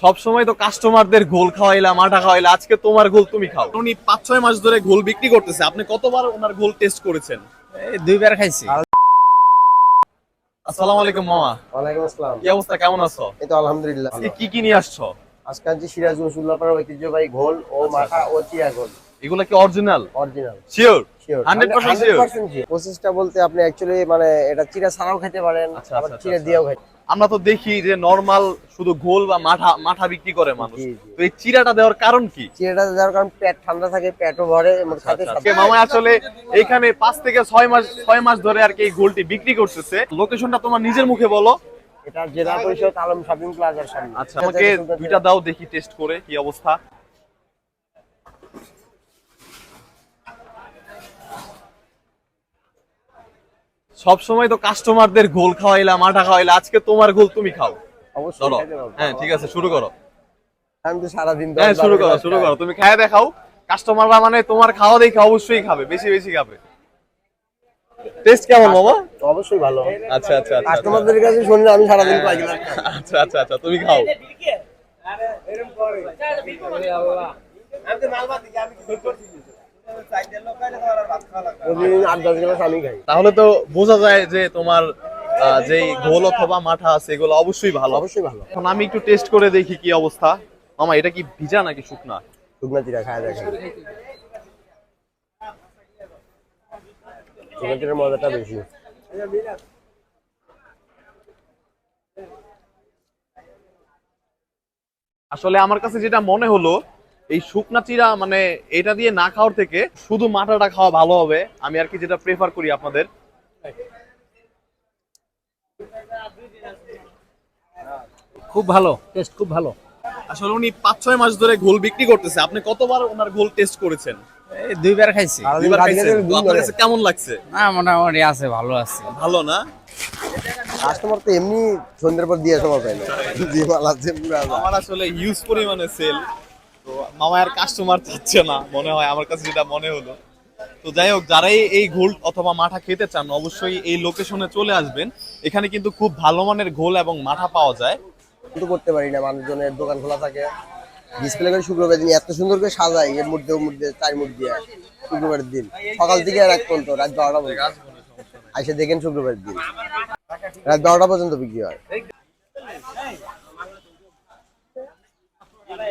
সব সময় তো কাস্টমারদের গোল খাওয়াইলা, মাঠা খাওয়াইলা, আজকে তোমার গোল তুমি খাও। উনি 5-6 মাস ধরে গোল বিক্রি করতেছে, আপনি কতবার ওনার গোল টেস্ট করেছেন? এই দুইবার খাইছি। আসসালামু আলাইকুম মামা। ওয়ালাইকুম আসসালাম। কি অবস্থা, কেমন আছো? এই তো আলহামদুলিল্লাহ। আজকে কি কি নিয়ে আসছো? আজকে আনছি সিরাজ মুসুল্লাপাড়ার ঐতিহ্যবাহী ঘোল ও মাথা ও চিয়া ঘোল। এগুলা কি original? Original sure? Sure 100% sure? 100% sure. প্রসেসটা বলতে আপনি অ্যাকচুয়ালি মানে এটা চিরা ছাড়াও খেতে পারেন, আচ্ছা, আবার আচ্ছা, চিরা আচ্ছা। দিয়েও খেতে। আমরা তো দেখি যে নরমাল শুধু গোল বা মাঠা মাঠা বিক্রি করে মানুষ, জি, জি। তো এই চিরাটা দেওয়ার কারণ কি? চিরাটা দেওয়ার কারণ পেট ঠান্ডা থাকে, পেটও ভরে এবং সাথে আজকে মামা আসলে এখানে 5 থেকে 6 মাস ধরে আর কি এই গোলটি বিক্রি করতেছে। লোকেশনটা তোমার নিজের মুখে বলো। এটা জেলা পরিষদ আলম শপিং প্লাজার সামনে। আচ্ছা, আমাকে দুইটা দাও দেখি টেস্ট করে কি অবস্থা। সব সময় তো কাস্টমারদের গোল খাওয়াইলা, মাঠা খাওয়াইলা, আজকে তোমার গোল তুমি খাও। অবশ্যই চলো, খেতে পারবো। হ্যাঁ ঠিক আছে, শুরু করো। আমি তো সারাদিন হ্যাঁ শুরু করো, তুমি খায় দেখাও। কাস্টমাররা মানে তোমার খাওয়া দেখে অবশ্যই খাবে, বেশি বেশি খাবে। টেস্ট কেমন মামা? অবশ্যই ভালো। আচ্ছা আচ্ছা আচ্ছা কাস্টমারদের কাছে শুনলে আমি সারাদিন পাই না। আচ্ছা আচ্ছা আচ্ছা, তুমি খাও। প্রতিদিন 8-10 গ্লাস আমি খাই। তাহলে তো বোঝা যায় যে তোমার যে গোল অথবা মাঠা আছে এগুলো অবশ্যই ভালো। অবশ্যই ভালো। এখন আমি একটু টেস্ট করে দেখি কি অবস্থা। মামা এটা কি ভিজা নাকি শুকনা? শুকনা চিরা খায় দেখেন। শুকনা চিরার মজাটা বেশি। আসলে আমার কাছে যেটা মনে হলো, এই শুকনা চিরা মানে এটা দিয়ে না খাওয়ার থেকে শুধু মাথাটা খাওয়া ভালো হবে। আমি আর কি যেটা প্রেফার করি আপনাদের। খুব ভালো, টেস্ট খুব ভালো। আসলে উনি 5-6 মাস ধরে গোল বিক্রি করতেছে, আপনি কতবার ওনার গোল টেস্ট করেছেন? এই দুইবার খাইছি। দুইবার খাইছেন? তো আপনার কাছে কেমন লাগছে? না মোটামুটি আছে, ভালো আছে। ভালো না? কাস্টমার তো এমনি সন্ধ্যের পর দিয়ে সময় পায় না। যে মাল আছে পুরা আমার আসলে হিউজ পরিমাণে সেল, তো মামা আর কাস্টমার চাচ্ছে না মনে হয়, আমার কাছে যেটা মনে হলো। তো যাই হোক, যারাই এই ঘোল অথবা মাঠা খেতে চান অবশ্যই এই লোকেশনে চলে আসবেন। এখানে কিন্তু খুব ভালো মানের ঘোল এবং মাঠা পাওয়া যায়। কিন্তু করতে পারি না, মানুষজনের দোকান খোলা থাকে। ডিসপ্লে করে শুক্রবার দিন এত সুন্দর করে সাজাই, এর মধ্যে ওর মধ্যে 4 মুখ দিয়ে শুক্রবারের দিন সকাল থেকে রাত পর্যন্ত, রাত 12টা পর্যন্ত আইসে দেখেন। শুক্রবারের দিন রাত 12টা পর্যন্ত বিক্রি হয়।